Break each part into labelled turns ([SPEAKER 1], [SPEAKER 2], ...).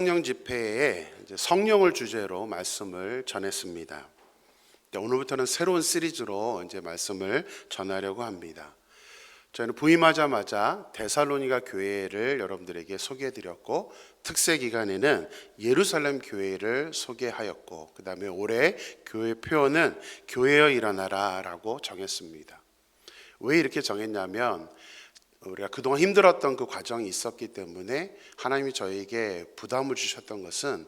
[SPEAKER 1] 성령 집회에 성령을 주제로 말씀을 전했습니다. 오늘부터는 새로운 시리즈로 말씀을 전하려고 합니다. 저희는 부임하자마자 데살로니가 교회를 여러분들에게 소개해드렸고, 특세 기간에는 예루살렘 교회를 소개하였고, 그 다음에 올해 교회 표어는 교회여 일어나라 라고 정했습니다. 왜 이렇게 정했냐면, 우리가 그동안 힘들었던 그 과정이 있었기 때문에 하나님이 저에게 부담을 주셨던 것은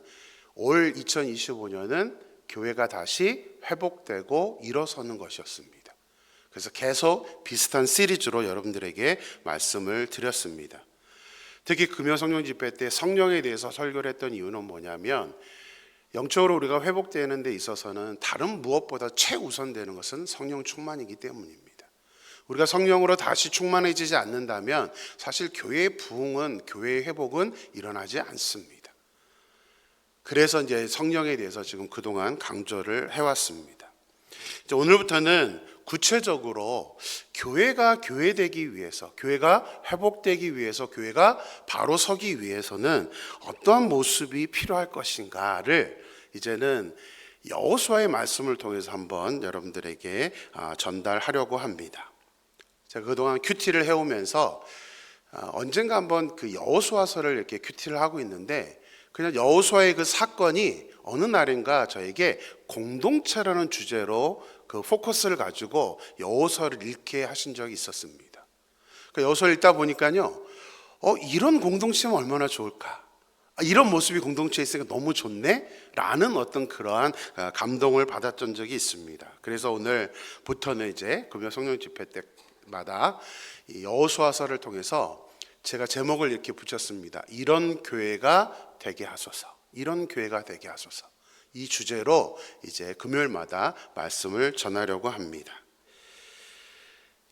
[SPEAKER 1] 올 2025년은 교회가 다시 회복되고 일어서는 것이었습니다. 그래서 계속 비슷한 시리즈로 여러분들에게 말씀을 드렸습니다. 특히 금요 성령 집회 때 성령에 대해서 설교를 했던 이유는 뭐냐면, 영적으로 우리가 회복되는 데 있어서는 다른 무엇보다 최우선되는 것은 성령 충만이기 때문입니다. 우리가 성령으로 다시 충만해지지 않는다면 사실 교회의 부흥은, 교회의 회복은 일어나지 않습니다. 그래서 이제 성령에 대해서 지금 그동안 강조를 해왔습니다. 이제 오늘부터는 구체적으로 교회가 교회되기 위해서, 교회가 회복되기 위해서, 교회가 바로 서기 위해서는 어떠한 모습이 필요할 것인가를 이제는 여호수아의 말씀을 통해서 한번 여러분들에게 전달하려고 합니다. 제가 그동안 큐티를 해오면서 언젠가 한번 그 여호수아서를 이렇게 큐티를 하고 있는데, 그냥 여호수아의 그 사건이 어느 날인가 저에게 공동체라는 주제로 그 포커스를 가지고 여호수아를 읽게 하신 적이 있었습니다. 그 여호수아를 읽다 보니까요, 이런 공동체면 얼마나 좋을까, 이런 모습이 공동체에 있으니까 너무 좋네 라는 어떤 그러한 감동을 받았던 적이 있습니다. 그래서 오늘부터는 이제 금요 성령 집회 때마다 이 여호수아서를 통해서 제가 제목을 이렇게 붙였습니다. 이런 교회가 되게 하소서, 이런 교회가 되게 하소서. 이 주제로 이제 금요일마다 말씀을 전하려고 합니다.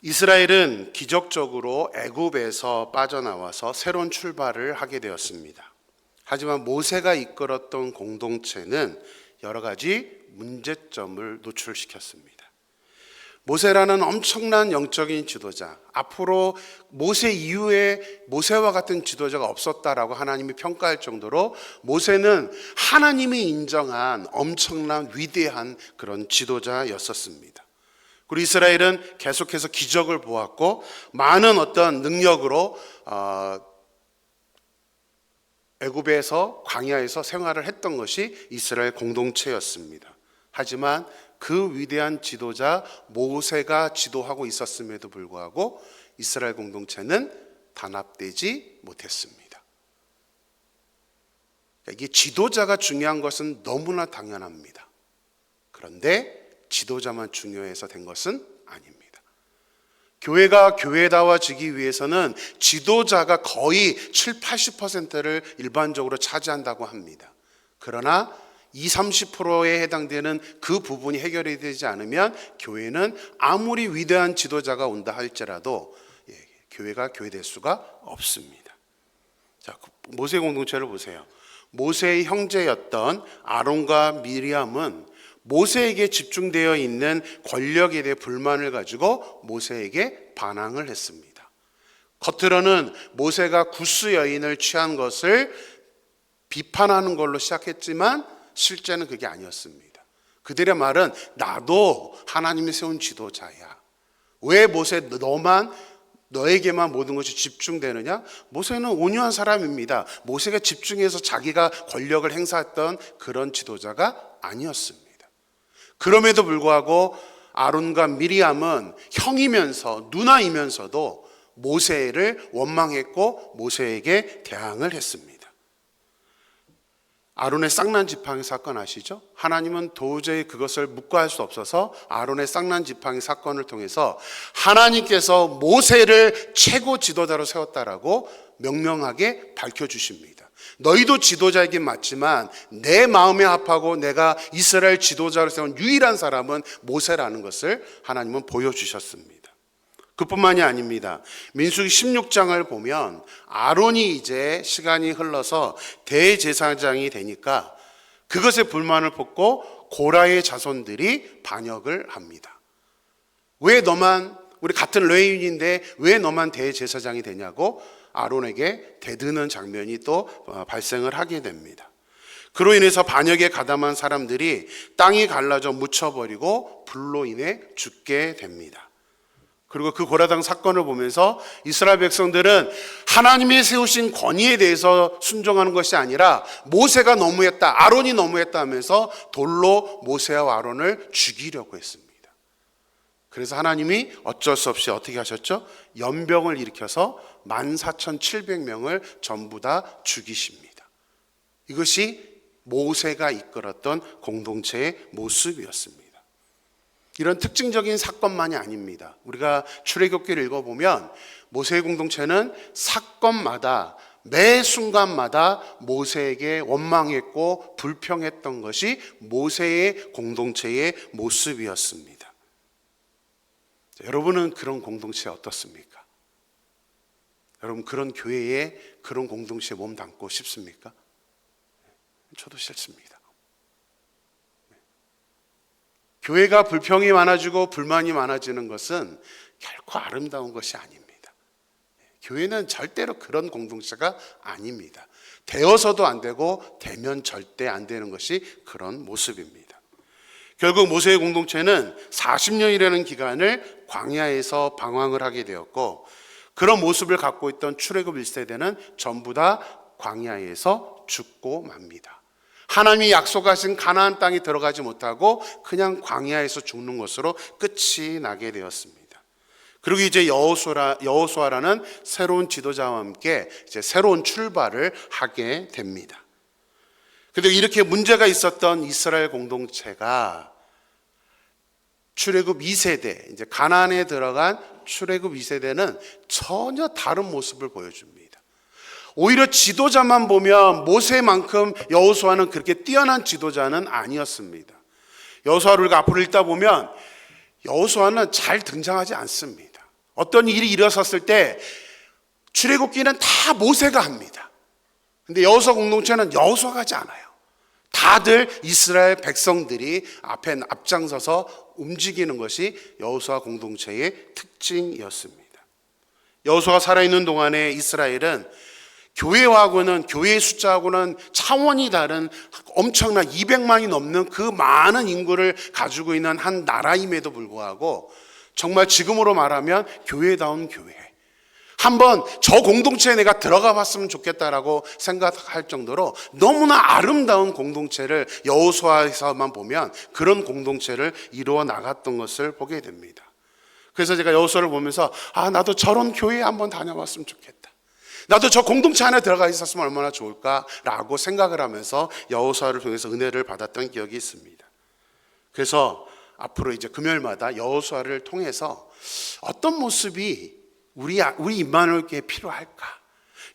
[SPEAKER 1] 이스라엘은 기적적으로 애굽에서 빠져나와서 새로운 출발을 하게 되었습니다. 하지만 모세가 이끌었던 공동체는 여러 가지 문제점을 노출시켰습니다. 모세라는 엄청난 영적인 지도자, 앞으로 모세 이후에 모세와 같은 지도자가 없었다라고 하나님이 평가할 정도로 모세는 하나님이 인정한 엄청난 위대한 그런 지도자였었습니다. 그리고 이스라엘은 계속해서 기적을 보았고, 많은 어떤 능력으로 애굽에서, 광야에서 생활을 했던 것이 이스라엘 공동체였습니다. 하지만 그 위대한 지도자 모세가 지도하고 있었음에도 불구하고 이스라엘 공동체는 단합되지 못했습니다. 이게 지도자가 중요한 것은 너무나 당연합니다. 그런데 지도자만 중요해서 된 것은 아닙니다. 교회가 교회다워지기 위해서는 지도자가 거의 70-80%를 일반적으로 차지한다고 합니다. 그러나 20-30%에 해당되는 그 부분이 해결이 되지 않으면 교회는 아무리 위대한 지도자가 온다 할지라도 교회가 교회될 수가 없습니다. 자, 모세 공동체를 보세요. 모세의 형제였던 아론과 미리암은 모세에게 집중되어 있는 권력에 대해 불만을 가지고 모세에게 반항을 했습니다. 겉으로는 모세가 구스 여인을 취한 것을 비판하는 걸로 시작했지만 실제는 그게 아니었습니다. 그들의 말은 나도 하나님이 세운 지도자야. 왜 모세 너에게만 모든 것이 집중되느냐? 모세는 온유한 사람입니다. 모세가 집중해서 자기가 권력을 행사했던 그런 지도자가 아니었습니다. 그럼에도 불구하고 아론과 미리암은 형이면서 누나이면서도 모세를 원망했고 모세에게 대항을 했습니다. 아론의 쌍난 지팡이 사건 아시죠? 하나님은 도저히 그것을 묵과할 수 없어서 아론의 쌍난 지팡이 사건을 통해서 하나님께서 모세를 최고 지도자로 세웠다라고 명명하게 밝혀주십니다. 너희도 지도자이긴 맞지만 내 마음에 합하고 내가 이스라엘 지도자로 세운 유일한 사람은 모세라는 것을 하나님은 보여주셨습니다. 그뿐만이 아닙니다. 민수기 16장을 보면 아론이 이제 시간이 흘러서 대제사장이 되니까 그것에 불만을 품고 고라의 자손들이 반역을 합니다. 왜 너만, 우리 같은 레위인인데 왜 너만 대제사장이 되냐고 아론에게 대드는 장면이 또 발생을 하게 됩니다. 그로 인해서 반역에 가담한 사람들이 땅이 갈라져 묻혀버리고 불로 인해 죽게 됩니다. 그리고 그 고라당 사건을 보면서 이스라엘 백성들은 하나님이 세우신 권위에 대해서 순종하는 것이 아니라 모세가 너무했다, 아론이 너무했다 하면서 돌로 모세와 아론을 죽이려고 했습니다. 그래서 하나님이 어쩔 수 없이 어떻게 하셨죠? 연병을 일으켜서 14,700명을 전부 다 죽이십니다. 이것이 모세가 이끌었던 공동체의 모습이었습니다. 이런 특징적인 사건만이 아닙니다. 우리가 출애굽기를 읽어보면 모세의 공동체는 사건마다 매 순간마다 모세에게 원망했고 불평했던 것이 모세의 공동체의 모습이었습니다. 자, 여러분은 그런 공동체 어떻습니까? 여러분 그런 교회에 그런 공동체에 몸 담고 싶습니까? 저도 싫습니다. 교회가 불평이 많아지고 불만이 많아지는 것은 결코 아름다운 것이 아닙니다. 교회는 절대로 그런 공동체가 아닙니다. 되어서도 안 되고 되면 절대 안 되는 것이 그런 모습입니다. 결국 모세의 공동체는 40년이라는 기간을 광야에서 방황을 하게 되었고, 그런 모습을 갖고 있던 출애굽 1세대는 전부 다 광야에서 죽고 맙니다. 하나님이 약속하신 가나안 땅에 들어가지 못하고 그냥 광야에서 죽는 것으로 끝이 나게 되었습니다. 그리고 이제 여호수아라는 새로운 지도자와 함께 이제 새로운 출발을 하게 됩니다. 그런데 이렇게 문제가 있었던 이스라엘 공동체가 출애굽 2세대, 이제 가나안에 들어간 출애굽 2세대는 전혀 다른 모습을 보여줍니다. 오히려 지도자만 보면 모세만큼 여호수아는 그렇게 뛰어난 지도자는 아니었습니다. 여호수아를 우리가 앞으로 읽다 보면 여호수아는 잘 등장하지 않습니다. 어떤 일이 일어섰을 때 출애굽기는 다 모세가 합니다. 근데 여호수아 공동체는 여호수아가 하지 않아요. 다들 이스라엘 백성들이 앞에 앞장서서 움직이는 것이 여호수아 공동체의 특징이었습니다. 여호수아가 살아있는 동안에 이스라엘은 교회하고는, 교회의 숫자하고는 차원이 다른 엄청난 200만이 넘는 그 많은 인구를 가지고 있는 한 나라임에도 불구하고 정말 지금으로 말하면 교회다운 교회, 한번 저 공동체에 내가 들어가 봤으면 좋겠다라고 생각할 정도로 너무나 아름다운 공동체를 여호수아에서만 보면 그런 공동체를 이루어 나갔던 것을 보게 됩니다. 그래서 제가 여호수아를 보면서 나도 저런 교회에 한번 다녀봤으면 좋겠다, 나도 저 공동체 안에 들어가 있었으면 얼마나 좋을까라고 생각을 하면서 여호수아를 통해서 은혜를 받았던 기억이 있습니다. 그래서 앞으로 이제 금요일마다 여호수아를 통해서 어떤 모습이 우리 임마누엘교회에 필요할까,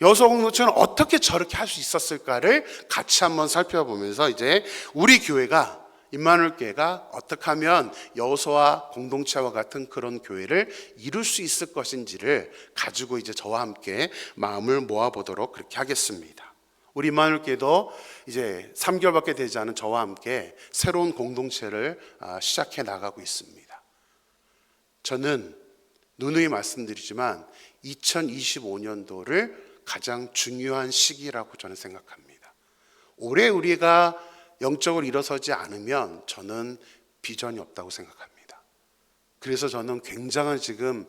[SPEAKER 1] 여호수아 공동체는 어떻게 저렇게 할 수 있었을까를 같이 한번 살펴보면서 이제 우리 교회가, 임마누엘교회가 어떻게 하면 여호수아 공동체와 같은 그런 교회를 이룰 수 있을 것인지를 가지고 이제 저와 함께 마음을 모아보도록 그렇게 하겠습니다. 우리 임마누엘교회도 이제 3개월밖에 되지 않은 저와 함께 새로운 공동체를 시작해 나가고 있습니다. 저는 누누이 말씀드리지만 2025년도를 가장 중요한 시기라고 저는 생각합니다. 올해 우리가 영적으로 일어서지 않으면 저는 비전이 없다고 생각합니다. 그래서 저는 굉장한 지금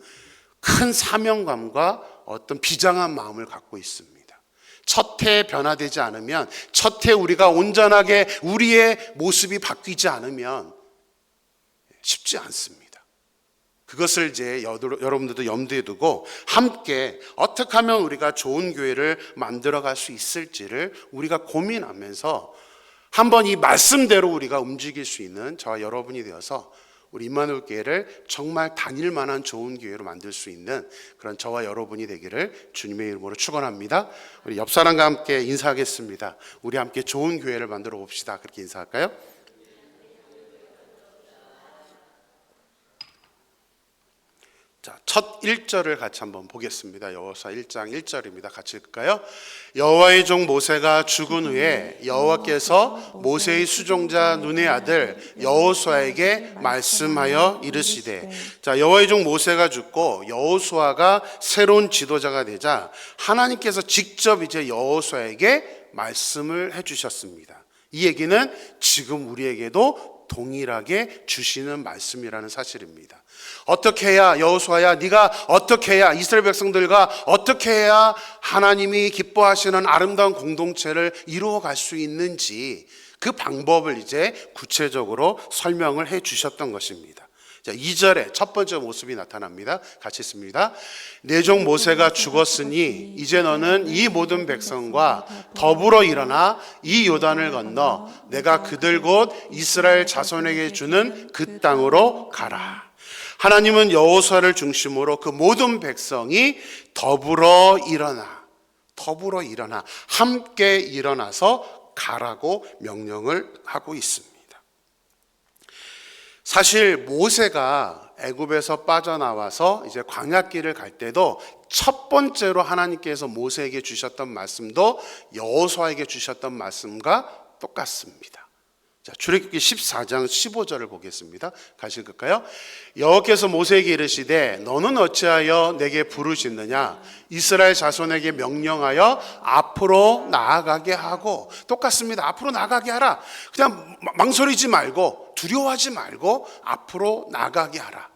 [SPEAKER 1] 큰 사명감과 어떤 비장한 마음을 갖고 있습니다. 첫 해 변화되지 않으면, 첫 해 우리가 온전하게 우리의 모습이 바뀌지 않으면 쉽지 않습니다. 그것을 이제 여러분들도 염두에 두고 함께 어떻게 하면 우리가 좋은 교회를 만들어갈 수 있을지를 우리가 고민하면서 한번 이 말씀대로 우리가 움직일 수 있는 저와 여러분이 되어서 우리 임마누엘 교회를 정말 다닐 만한 좋은 교회로 만들 수 있는 그런 저와 여러분이 되기를 주님의 이름으로 축원합니다. 우리 옆 사람과 함께 인사하겠습니다. 우리 함께 좋은 교회를 만들어 봅시다. 그렇게 인사할까요? 자, 첫 1절을 같이 한번 보겠습니다. 여호수아 1장 1절입니다. 같이 읽을까요? 여호와의 종 모세가 죽은 후에 여호와께서 모세의 수종자 눈의 아들 여호수아에게 말씀하여 이르시되. 자, 여호와의 종 모세가 죽고 여호수아가 새로운 지도자가 되자 하나님께서 직접 이제 여호수아에게 말씀을 해 주셨습니다. 이 얘기는 지금 우리에게도 동일하게 주시는 말씀이라는 사실입니다. 어떻게 해야, 여호수아야, 네가 어떻게 해야, 이스라엘 백성들과 어떻게 해야 하나님이 기뻐하시는 아름다운 공동체를 이루어갈 수 있는지 그 방법을 이제 구체적으로 설명을 해 주셨던 것입니다. 자, 2절에 첫 번째 모습이 나타납니다. 같이 읽습니다. 내 종 모세가 죽었으니 이제 너는 이 모든 백성과 더불어 일어나 이 요단을 건너 내가 그들 곧 이스라엘 자손에게 주는 그 땅으로 가라. 하나님은 여호수아를 중심으로 그 모든 백성이 더불어 일어나 함께 일어나서 가라고 명령을 하고 있습니다. 사실 모세가 애굽에서 빠져나와서 이제 광야길을 갈 때도 첫 번째로 하나님께서 모세에게 주셨던 말씀도 여호수아에게 주셨던 말씀과 똑같습니다. 자, 출애굽기 14장 15절을 보겠습니다. 같이 읽을까요? 여호와께서 모세에게 이르시되 너는 어찌하여 내게 부르짖느냐? 이스라엘 자손에게 명령하여 앞으로 나아가게 하고. 똑같습니다. 앞으로 나아가게 하라. 그냥 망설이지 말고 두려워하지 말고 앞으로 나아가게 하라.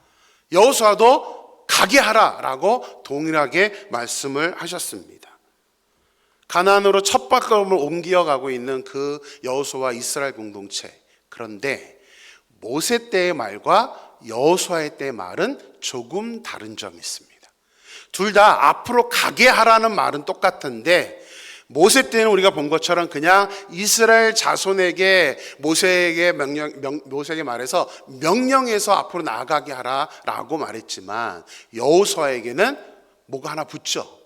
[SPEAKER 1] 여호수아도 가게 하라라고 동일하게 말씀을 하셨습니다. 가나안으로 첫 발걸음을 옮겨가고 있는 그 여호수아와 이스라엘 공동체. 그런데 모세 때의 말과 여호수아의 때의 말은 조금 다른 점이 있습니다. 둘 다 앞으로 가게 하라는 말은 똑같은데 모세 때는 우리가 본 것처럼 그냥 이스라엘 자손에게 모세에게 말해서 명령해서 앞으로 나아가게 하라라고 말했지만 여호수아에게는 뭐가 하나 붙죠.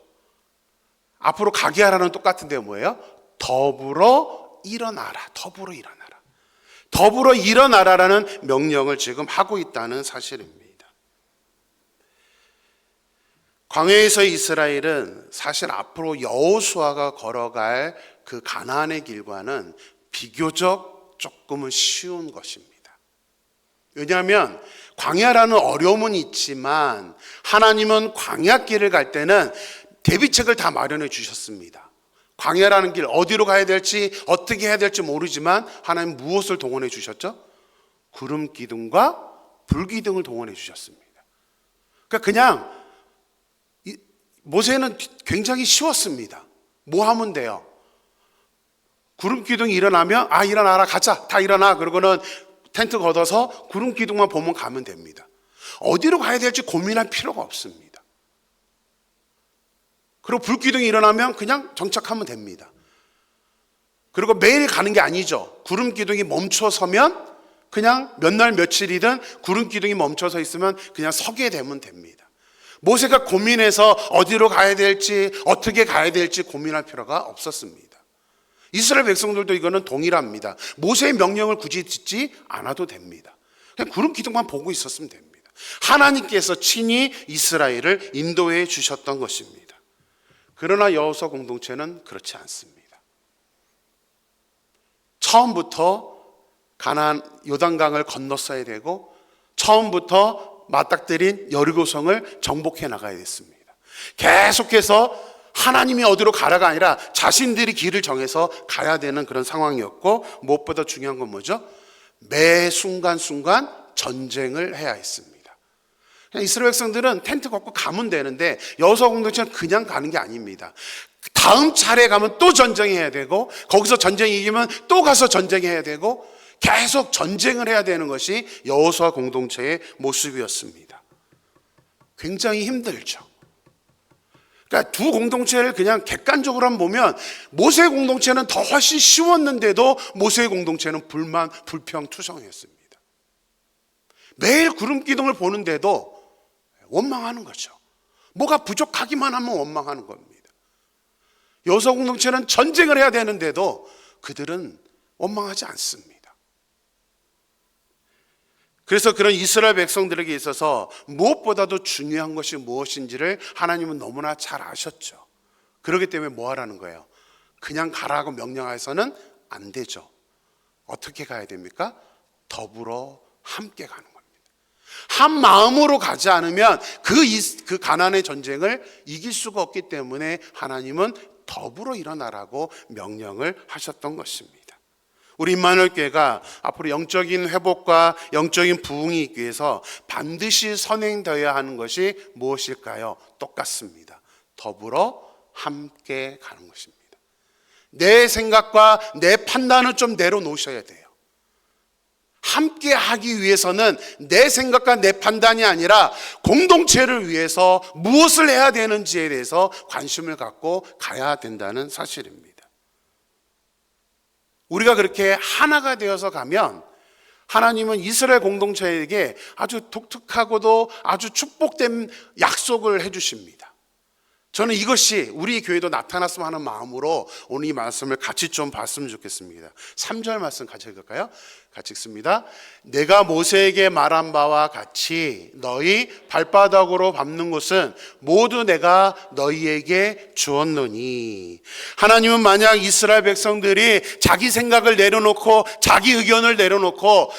[SPEAKER 1] 앞으로 가게 하라는 똑같은데 뭐예요? 더불어 일어나라. 더불어 일어나라라는 명령을 지금 하고 있다는 사실입니다. 광야에서 이스라엘은 사실 앞으로 여호수아가 걸어갈 그 가나안의 길과는 비교적 조금은 쉬운 것입니다. 왜냐하면 광야라는 어려움은 있지만 하나님은 광야길을 갈 때는 대비책을 다 마련해 주셨습니다. 광야라는 길 어디로 가야 될지 어떻게 해야 될지 모르지만 하나님 무엇을 동원해 주셨죠? 구름 기둥과 불 기둥을 동원해 주셨습니다. 그러니까 그냥 모세는 굉장히 쉬웠습니다. 뭐 하면 돼요? 구름 기둥이 일어나면 일어나라 가자 다 일어나 그러고는 텐트 걷어서 구름 기둥만 보면 가면 됩니다. 어디로 가야 될지 고민할 필요가 없습니다. 그리고 불기둥이 일어나면 그냥 정착하면 됩니다. 그리고 매일 가는 게 아니죠. 구름 기둥이 멈춰서면 그냥 몇 날 며칠이든 구름 기둥이 멈춰서 있으면 그냥 서게 되면 됩니다. 모세가 고민해서 어디로 가야 될지 어떻게 가야 될지 고민할 필요가 없었습니다. 이스라엘 백성들도 이거는 동일합니다. 모세의 명령을 굳이 듣지 않아도 됩니다. 그냥 구름 기둥만 보고 있었으면 됩니다. 하나님께서 친히 이스라엘을 인도해 주셨던 것입니다. 그러나 여호수아 공동체는 그렇지 않습니다. 처음부터 가나안 요단강을 건넜어야 되고 처음부터 맞닥뜨린 여리고성을 정복해 나가야 됐습니다. 계속해서 하나님이 어디로 가라가 아니라 자신들이 길을 정해서 가야 되는 그런 상황이었고 무엇보다 중요한 건 뭐죠? 매 순간순간 전쟁을 해야 했습니다. 이스라엘 백성들은 텐트 걷고 가면 되는데 여호수아 공동체는 그냥 가는 게 아닙니다. 다음 차례 가면 또 전쟁해야 되고 거기서 전쟁이 이기면 또 가서 전쟁해야 되고 계속 전쟁을 해야 되는 것이 여호수아 공동체의 모습이었습니다. 굉장히 힘들죠. 그러니까 두 공동체를 그냥 객관적으로 한번 보면 모세 공동체는 더 훨씬 쉬웠는데도 모세 공동체는 불평투성이었습니다. 매일 구름 기둥을 보는데도 원망하는 거죠. 뭐가 부족하기만 하면 원망하는 겁니다. 여호수아 공동체는 전쟁을 해야 되는데도 그들은 원망하지 않습니다. 그래서 그런 이스라엘 백성들에게 있어서 무엇보다도 중요한 것이 무엇인지를 하나님은 너무나 잘 아셨죠. 그렇기 때문에 뭐 하라는 거예요? 그냥 가라고 명령해서는 안 되죠. 어떻게 가야 됩니까? 더불어 함께 가는 겁니다. 한 마음으로 가지 않으면 그 가나안의 전쟁을 이길 수가 없기 때문에 하나님은 더불어 일어나라고 명령을 하셨던 것입니다. 우리 임마누엘 교회가 앞으로 영적인 회복과 영적인 부흥이 있기 위해서 반드시 선행되어야 하는 것이 무엇일까요? 똑같습니다. 더불어 함께 가는 것입니다. 내 생각과 내 판단을 좀 내려놓으셔야 돼요. 함께 하기 위해서는 내 생각과 내 판단이 아니라 공동체를 위해서 무엇을 해야 되는지에 대해서 관심을 갖고 가야 된다는 사실입니다. 우리가 그렇게 하나가 되어서 가면 하나님은 이스라엘 공동체에게 아주 독특하고도 아주 축복된 약속을 해주십니다. 저는 이것이 우리 교회도 나타났으면 하는 마음으로 오늘 이 말씀을 같이 좀 봤으면 좋겠습니다. 3절 말씀 같이 읽을까요? 같이 읽습니다. 내가 모세에게 말한 바와 같이 너희 발바닥으로 밟는 곳은 모두 내가 너희에게 주었노니. 하나님은 만약 이스라엘 백성들이 자기 생각을 내려놓고 자기 의견을 내려놓고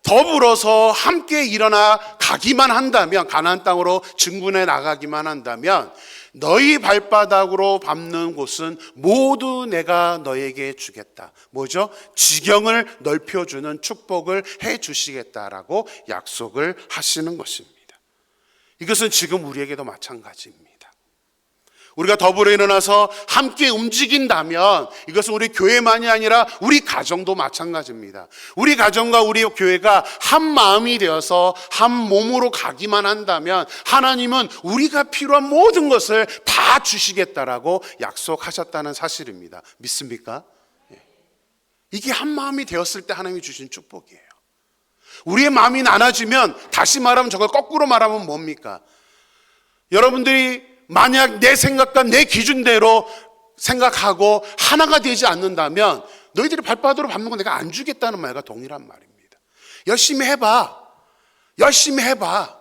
[SPEAKER 1] 더불어서 함께 일어나 가기만 한다면, 가나안 땅으로 증군해 나가기만 한다면 너희 발바닥으로 밟는 곳은 모두 내가 너에게 주겠다. 뭐죠? 지경을 넓혀주는 축복을 해 주시겠다라고 약속을 하시는 것입니다. 이것은 지금 우리에게도 마찬가지입니다. 우리가 더불어 일어나서 함께 움직인다면 이것은 우리 교회만이 아니라 우리 가정도 마찬가지입니다. 우리 가정과 우리 교회가 한 마음이 되어서 한 몸으로 가기만 한다면 하나님은 우리가 필요한 모든 것을 다 주시겠다라고 약속하셨다는 사실입니다. 믿습니까? 이게 한 마음이 되었을 때 하나님이 주신 축복이에요. 우리의 마음이 나눠지면, 다시 말하면 저걸 거꾸로 말하면 뭡니까? 여러분들이 만약 내 생각과 내 기준대로 생각하고 하나가 되지 않는다면 너희들이 발바닥으로 밟는 건 내가 안 주겠다는 말과 동일한 말입니다. 열심히 해봐. 열심히 해봐.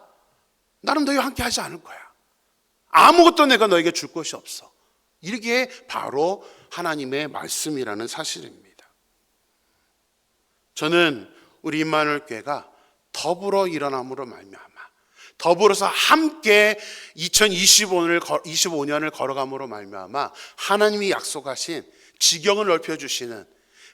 [SPEAKER 1] 나는 너희와 함께 하지 않을 거야. 아무것도 내가 너에게 줄 것이 없어. 이게 바로 하나님의 말씀이라는 사실입니다. 저는 우리 임마누엘 교회가 더불어 일어남으로 말미암아 더불어서 함께 2025년을 걸어감으로 말미암아 하나님이 약속하신 지경을 넓혀주시는,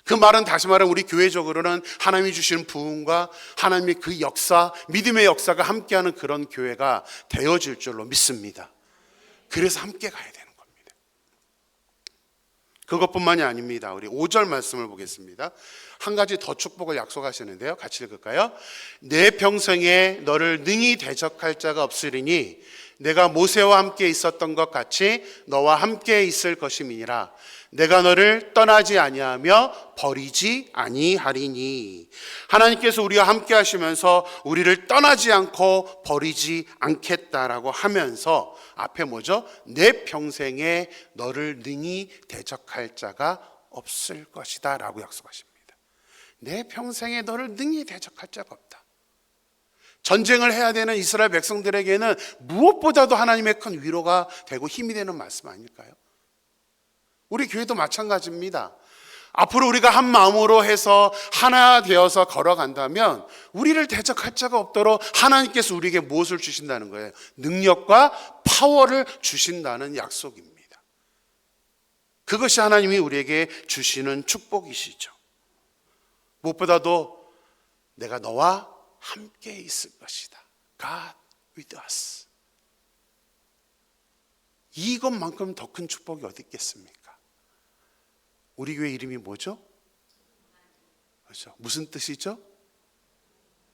[SPEAKER 1] 그 말은 다시 말하면 우리 교회적으로는 하나님이 주시는 부흥과 하나님의 그 역사, 믿음의 역사가 함께하는 그런 교회가 되어질 줄로 믿습니다. 그래서 함께 가야 되는 겁니다. 그것뿐만이 아닙니다. 우리 5절 말씀을 보겠습니다. 한 가지 더 축복을 약속하시는데요. 같이 읽을까요? 내 평생에 너를 능히 대적할 자가 없으리니 내가 모세와 함께 있었던 것 같이 너와 함께 있을 것임이니라. 내가 너를 떠나지 아니하며 버리지 아니하리니. 하나님께서 우리와 함께 하시면서 우리를 떠나지 않고 버리지 않겠다라고 하면서 앞에 뭐죠? 내 평생에 너를 능히 대적할 자가 없을 것이다 라고 약속하십니다. 내 평생에 너를 능히 대적할 자가 없다. 전쟁을 해야 되는 이스라엘 백성들에게는 무엇보다도 하나님의 큰 위로가 되고 힘이 되는 말씀 아닐까요? 우리 교회도 마찬가지입니다. 앞으로 우리가 한 마음으로 해서 하나 되어서 걸어간다면 우리를 대적할 자가 없도록 하나님께서 우리에게 무엇을 주신다는 거예요? 능력과 파워를 주신다는 약속입니다. 그것이 하나님이 우리에게 주시는 축복이시죠. 무엇보다도 내가 너와 함께 있을 것이다. God with us. 이것만큼 더 큰 축복이 어디 있겠습니까? 우리 교회 이름이 뭐죠? 그렇죠. 무슨 뜻이죠?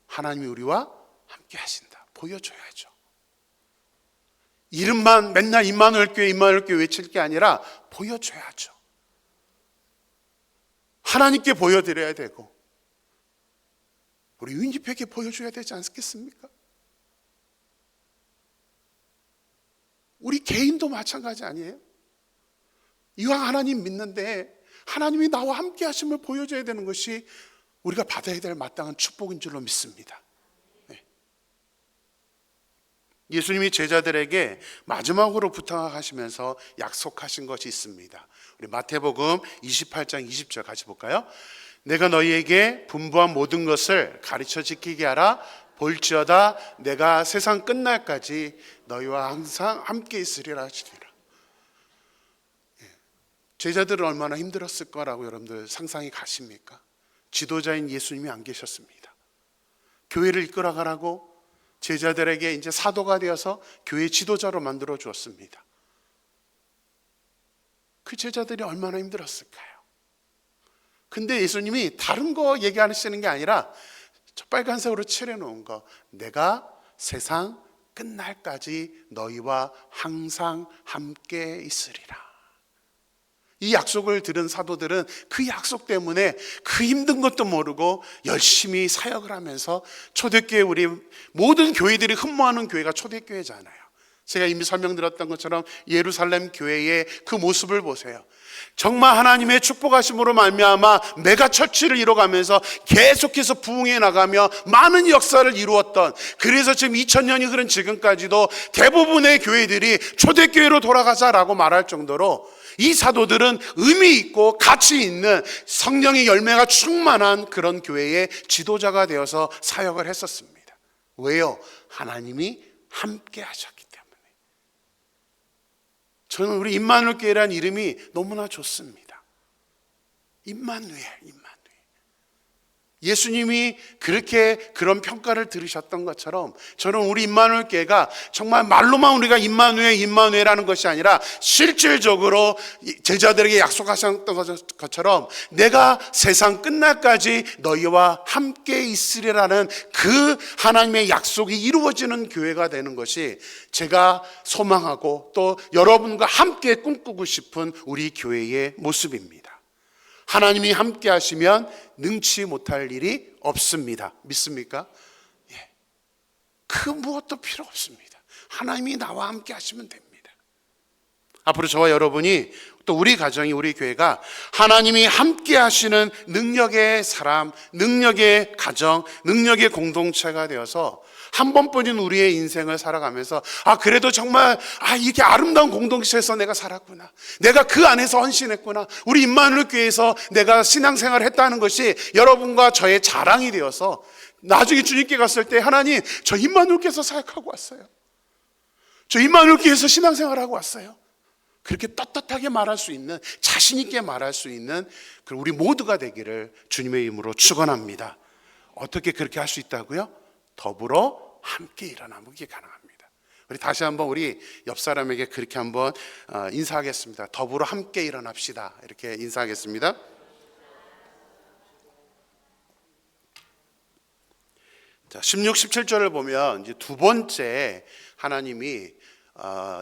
[SPEAKER 1] 하나님이 우리와 함께 하신다. 보여줘야죠. 이름만 맨날 임마누엘 교회 외칠 게 아니라 보여줘야죠. 하나님께 보여드려야 되고 우리 유인집회에게 보여줘야 되지 않겠습니까? 우리 개인도 마찬가지 아니에요? 이왕 하나님 믿는데 하나님이 나와 함께 하심을 보여줘야 되는 것이 우리가 받아야 될 마땅한 축복인 줄로 믿습니다. 예수님이 제자들에게 마지막으로 부탁하시면서 약속하신 것이 있습니다. 우리 마태복음 28장 20절 같이 볼까요? 내가 너희에게 분부한 모든 것을 가르쳐 지키게 하라. 볼지어다 내가 세상 끝날까지 너희와 항상 함께 있으리라 하시니라. 제자들은 얼마나 힘들었을 거라고 여러분들 상상이 가십니까? 지도자인 예수님이 안 계셨습니다. 교회를 이끌어가라고 제자들에게 이제 사도가 되어서 교회 지도자로 만들어 주었습니다. 그 제자들이 얼마나 힘들었을까요? 근데 예수님이 다른 거 얘기하시는 게 아니라 저 빨간색으로 칠해놓은 거, 내가 세상 끝날까지 너희와 항상 함께 있으리라. 이 약속을 들은 사도들은 그 약속 때문에 그 힘든 것도 모르고 열심히 사역을 하면서 초대교회, 우리 모든 교회들이 흠모하는 교회가 초대교회잖아요. 제가 이미 설명드렸던 것처럼 예루살렘 교회의 그 모습을 보세요. 정말 하나님의 축복하심으로 말미암아 메가처치를 이뤄가면서 계속해서 부흥해 나가며 많은 역사를 이루었던, 그래서 지금 2000년이 흐른 지금까지도 대부분의 교회들이 초대교회로 돌아가자라고 말할 정도로 이 사도들은 의미 있고 가치 있는 성령의 열매가 충만한 그런 교회의 지도자가 되어서 사역을 했었습니다. 왜요? 하나님이 함께 하셨기 때문에. 저는 우리 임마누엘 교회라는 이름이 너무나 좋습니다. 임마누엘. 예수님이 그렇게 그런 평가를 들으셨던 것처럼 저는 우리 임마누엘 교회가 정말 말로만 우리가 임마누엘하는 것이 아니라 실질적으로 제자들에게 약속하셨던 것처럼 내가 세상 끝날까지 너희와 함께 있으리라는 그 하나님의 약속이 이루어지는 교회가 되는 것이 제가 소망하고 또 여러분과 함께 꿈꾸고 싶은 우리 교회의 모습입니다. 하나님이 함께 하시면 능치 못할 일이 없습니다. 믿습니까? 예. 그 무엇도 필요 없습니다. 하나님이 나와 함께 하시면 됩니다. 앞으로 저와 여러분이 또 우리 가정이, 우리 교회가 하나님이 함께 하시는 능력의 사람, 능력의 가정, 능력의 공동체가 되어서 한 번뿐인 우리의 인생을 살아가면서 그래도 정말 이렇게 아름다운 공동체에서 내가 살았구나, 내가 그 안에서 헌신했구나, 우리 임마누엘 교회에서 내가 신앙생활을 했다는 것이 여러분과 저의 자랑이 되어서 나중에 주님께 갔을 때 하나님, 저 임마누엘 교회에서 사역하고 왔어요, 저 임마누엘 교회에서 신앙생활하고 왔어요, 그렇게 떳떳하게 말할 수 있는, 자신 있게 말할 수 있는 우리 모두가 되기를 주님의 이름으로 축원합니다. 어떻게 그렇게 할 수 있다고요? 더불어 함께 일어나면 그게 가능합니다. 우리 다시 한번 우리 옆 사람에게 그렇게 한번 인사하겠습니다. 더불어 함께 일어납시다. 이렇게 인사하겠습니다. 자, 16, 17절을 보면 이제 두 번째 하나님이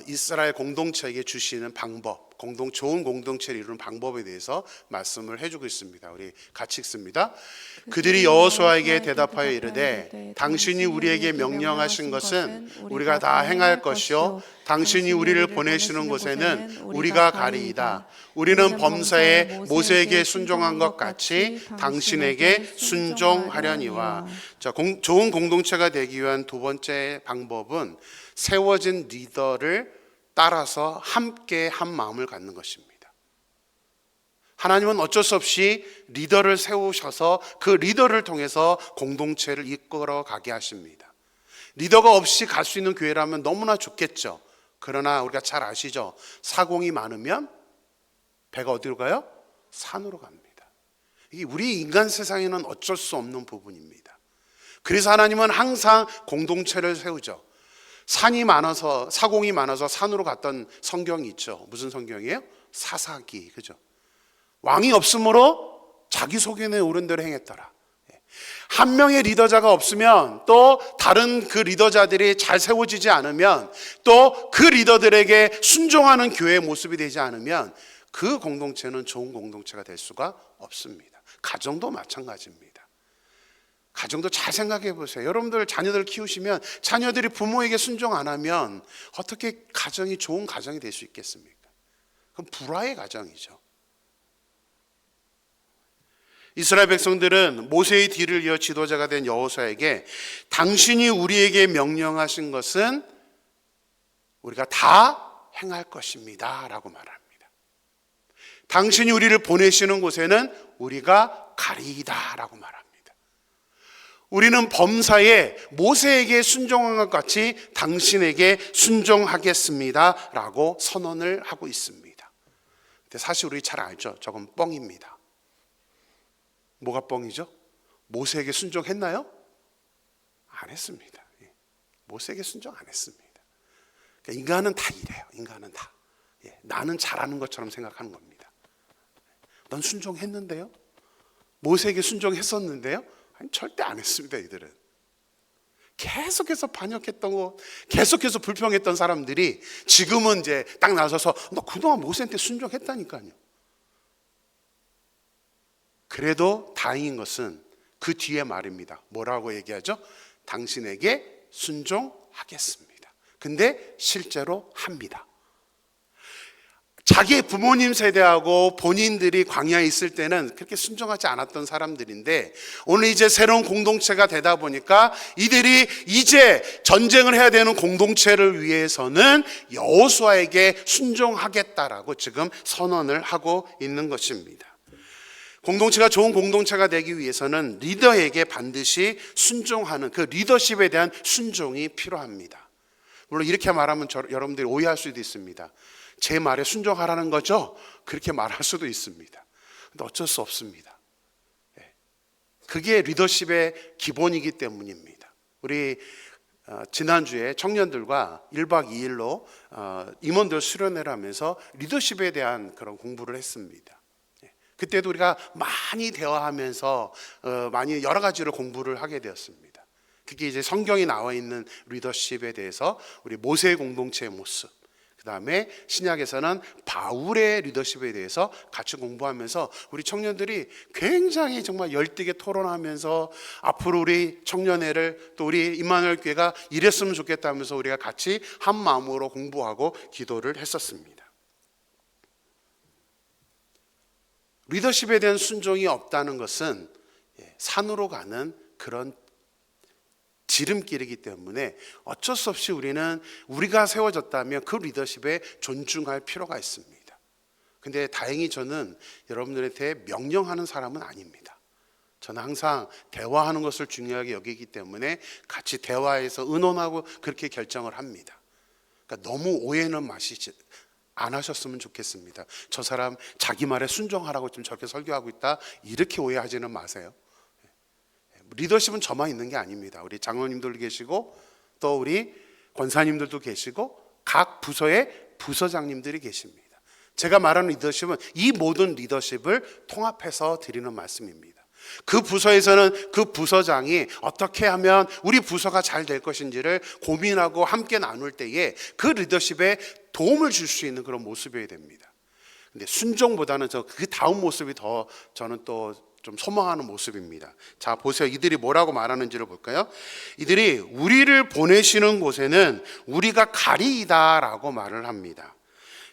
[SPEAKER 1] 이스라엘 공동체에게 주시는 방법, 좋은 공동체를 이루는 방법에 대해서 말씀을 해주고 있습니다. 우리 같이 읽습니다. 그들이 여호수아에게 대답하여 이르되 당신이 우리에게 명령하신 것은 우리가 다 행할 것이요 당신이 우리를 보내시는 곳에는 우리가 가리이다. 우리는 범사에 모세에게 순종한 것 같이 당신에게 순종하려니와. 자, 좋은 공동체가 되기 위한 두 번째 방법은 세워진 리더를 따라서 함께 한 마음을 갖는 것입니다. 하나님은 어쩔 수 없이 리더를 세우셔서 그 리더를 통해서 공동체를 이끌어 가게 하십니다. 리더가 없이 갈 수 있는 교회라면 너무나 좋겠죠. 그러나 우리가 잘 아시죠? 사공이 많으면 배가 어디로 가요? 산으로 갑니다. 이게 우리 인간 세상에는 어쩔 수 없는 부분입니다. 그래서 하나님은 항상 공동체를 세우죠. 사공이 많아서 산으로 갔던 성경이 있죠. 무슨 성경이에요? 사사기, 그죠? 왕이 없으므로 자기 소견에 오른 대로 행했더라. 한 명의 리더자가 없으면, 또 다른 그 리더자들이 잘 세워지지 않으면, 또 그 리더들에게 순종하는 교회의 모습이 되지 않으면 그 공동체는 좋은 공동체가 될 수가 없습니다. 가정도 마찬가지입니다. 가정도 잘 생각해 보세요. 여러분들 자녀들 키우시면 자녀들이 부모에게 순종 안 하면 어떻게 가정이 좋은 가정이 될 수 있겠습니까? 그건 불화의 가정이죠. 이스라엘 백성들은 모세의 뒤를 이어 지도자가 된 여호수아에게 당신이 우리에게 명령하신 것은 우리가 다 행할 것입니다 라고 말합니다. 당신이 우리를 보내시는 곳에는 우리가 가리이다 라고 말합니다. 우리는 범사에 모세에게 순종한 것 같이 당신에게 순종하겠습니다 라고 선언을 하고 있습니다. 근데 사실 우리 잘 알죠? 저건 뻥입니다. 뭐가 뻥이죠? 모세에게 순종했나요? 안 했습니다. 모세에게 순종 안 했습니다. 그러니까 인간은 다 이래요. 인간은 다. 나는 잘하는 것처럼 생각하는 겁니다. 넌 순종했는데요? 모세에게 순종했었는데요? 아니, 절대 안 했습니다. 이들은 계속해서 반역했던 거, 계속해서 불평했던 사람들이 지금은 이제 딱 나서서 너 그동안 모세한테 순종했다니까요. 그래도 다행인 것은 그 뒤에 말입니다. 뭐라고 얘기하죠? 당신에게 순종하겠습니다. 근데 실제로 합니다. 자기 부모님 세대하고 본인들이 광야에 있을 때는 그렇게 순종하지 않았던 사람들인데 오늘 이제 새로운 공동체가 되다 보니까 이들이 이제 전쟁을 해야 되는 공동체를 위해서는 여호수아에게 순종하겠다라고 지금 선언을 하고 있는 것입니다. 공동체가 좋은 공동체가 되기 위해서는 리더에게 반드시 순종하는 그 리더십에 대한 순종이 필요합니다. 물론 이렇게 말하면 여러분들이 오해할 수도 있습니다. 제 말에 순종하라는 거죠? 그렇게 말할 수도 있습니다. 근데 어쩔 수 없습니다. 그게 리더십의 기본이기 때문입니다. 우리 지난주에 청년들과 1박 2일로 임원들 수련회를 하면서 리더십에 대한 그런 공부를 했습니다. 그때도 우리가 많이 대화하면서 많이 여러 가지로 공부를 하게 되었습니다. 그게 이제 성경에 나와 있는 리더십에 대해서 우리 모세 공동체의 모습, 그 다음에 신약에서는 바울의 리더십에 대해서 같이 공부하면서 우리 청년들이 굉장히 정말 열띠게 토론하면서 앞으로 우리 청년회를 또 우리 임마누엘 교회가 이랬으면 좋겠다면서 우리가 같이 한 마음으로 공부하고 기도를 했었습니다. 리더십에 대한 순종이 없다는 것은 산으로 가는 그런 지름길이기 때문에 어쩔 수 없이 우리가 세워졌다면 그 리더십에 존중할 필요가 있습니다. 근데 다행히 저는 여러분들한테 명령하는 사람은 아닙니다. 저는 항상 대화하는 것을 중요하게 여기기 때문에 같이 대화해서 의논하고 그렇게 결정을 합니다. 그러니까 너무 오해는 안 하셨으면 좋겠습니다. 저 사람 자기 말에 순종하라고 좀 저렇게 설교하고 있다, 이렇게 오해하지는 마세요. 리더십은 저만 있는 게 아닙니다. 우리 장로님들도 계시고 또 우리 권사님들도 계시고 각 부서의 부서장님들이 계십니다. 제가 말하는 리더십은 이 모든 리더십을 통합해서 드리는 말씀입니다. 그 부서에서는 그 부서장이 어떻게 하면 우리 부서가 잘 될 것인지를 고민하고 함께 나눌 때에 그 리더십에 도움을 줄 수 있는 그런 모습이어야 됩니다. 근데 순종보다는 그 다음 모습이 더 저는 또 좀 소망하는 모습입니다. 자, 보세요. 이들이 뭐라고 말하는지를 볼까요? 이들이 우리를 보내시는 곳에는 우리가 가리이다라고 말을 합니다.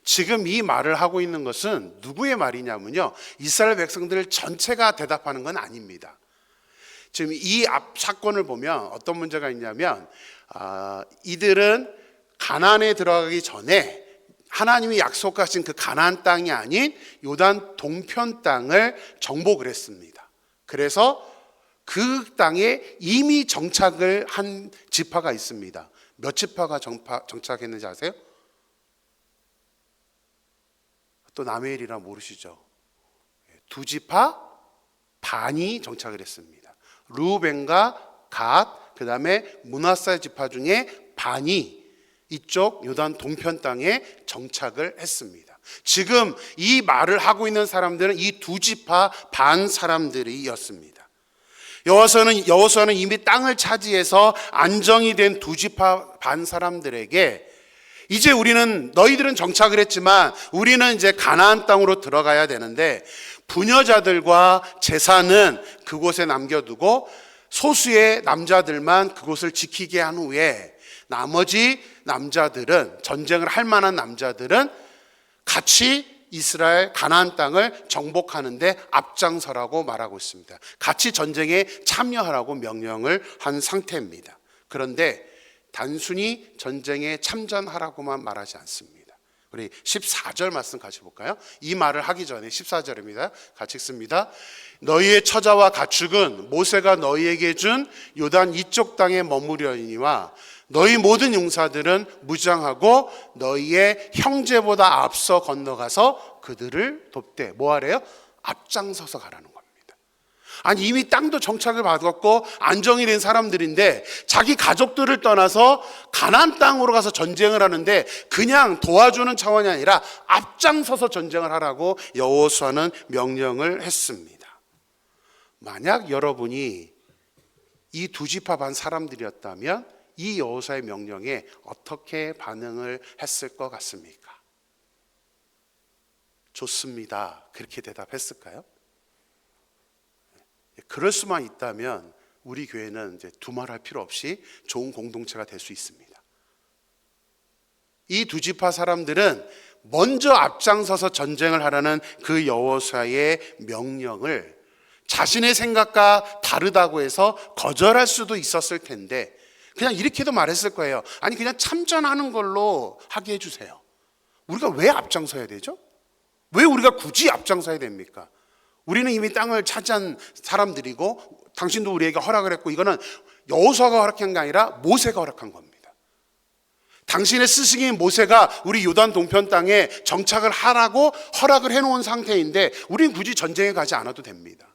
[SPEAKER 1] 지금 이 말을 하고 있는 것은 누구의 말이냐면요, 이스라엘 백성들 전체가 대답하는 건 아닙니다. 지금 이 앞 사건을 보면 어떤 문제가 있냐면 이들은 가나안에 들어가기 전에 하나님이 약속하신 그 가나안 땅이 아닌 요단 동편 땅을 정복을 했습니다. 그래서 그 땅에 이미 정착을 한 지파가 있습니다. 몇 지파가 정착했는지 아세요? 또 남의 일이라 모르시죠? 2지파 반이 정착을 했습니다. 루벤과 갓, 그 다음에 므낫세 지파 중에 반이 이쪽 요단 동편 땅에 정착을 했습니다. 지금 이 말을 하고 있는 사람들은 이 2지파 반 사람들이었습니다. 여호수아는 이미 땅을 차지해서 안정이 된 2지파 반 사람들에게 이제 너희들은 정착을 했지만 우리는 이제 가나안 땅으로 들어가야 되는데 부녀자들과 제사는 그곳에 남겨두고 소수의 남자들만 그곳을 지키게 한 후에 나머지 남자들은, 전쟁을 할 만한 남자들은 같이 이스라엘 가나안 땅을 정복하는데 앞장서라고 말하고 있습니다. 같이 전쟁에 참여하라고 명령을 한 상태입니다. 그런데 단순히 전쟁에 참전하라고만 말하지 않습니다. 우리 14절 말씀 같이 볼까요? 이 말을 하기 전에 14절입니다. 같이 읽습니다. 너희의 처자와 가축은 모세가 너희에게 준 요단 이쪽 땅에 머무려니와 너희 모든 용사들은 무장하고 너희의 형제보다 앞서 건너가서 그들을 돕되 뭐 하래요? 앞장서서 가라는 겁니다. 아니 이미 땅도 정착을 받았고 안정이 된 사람들인데 자기 가족들을 떠나서 가나안 땅으로 가서 전쟁을 하는데 그냥 도와주는 차원이 아니라 앞장서서 전쟁을 하라고 여호수아는 명령을 했습니다. 만약 여러분이 이 두 지파 반 사람들이었다면 이 여호수아의 명령에 어떻게 반응을 했을 것 같습니까? 좋습니다. 그렇게 대답했을까요? 그럴 수만 있다면 우리 교회는 이제 두말할 필요 없이 좋은 공동체가 될 수 있습니다. 이 두 지파 사람들은 먼저 앞장서서 전쟁을 하라는 그 여호수아의 명령을 자신의 생각과 다르다고 해서 거절할 수도 있었을 텐데 그냥 이렇게도 말했을 거예요. 아니 그냥 참전하는 걸로 하게 해주세요. 우리가 왜 앞장서야 되죠? 왜 우리가 굳이 앞장서야 됩니까? 우리는 이미 땅을 차지한 사람들이고 당신도 우리에게 허락을 했고 이거는 여호수아가 허락한 게 아니라 모세가 허락한 겁니다. 당신의 스승인 모세가 우리 요단 동편 땅에 정착을 하라고 허락을 해놓은 상태인데 우리는 굳이 전쟁에 가지 않아도 됩니다.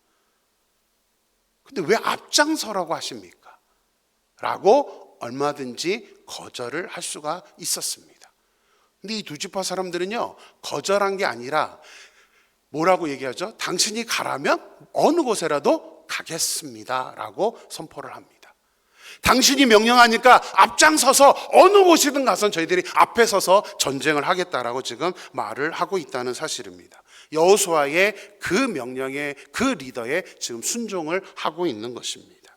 [SPEAKER 1] 근데 왜 앞장서라고 하십니까? 라고 얼마든지 거절을 할 수가 있었습니다. 근데 이 두 지파 사람들은요 거절한 게 아니라 뭐라고 얘기하죠? 당신이 가라면 어느 곳에라도 가겠습니다 라고 선포를 합니다. 당신이 명령하니까 앞장서서 어느 곳이든 가서 저희들이 앞에 서서 전쟁을 하겠다라고 지금 말을 하고 있다는 사실입니다. 여호수아의 그 명령에 그 리더에 지금 순종을 하고 있는 것입니다.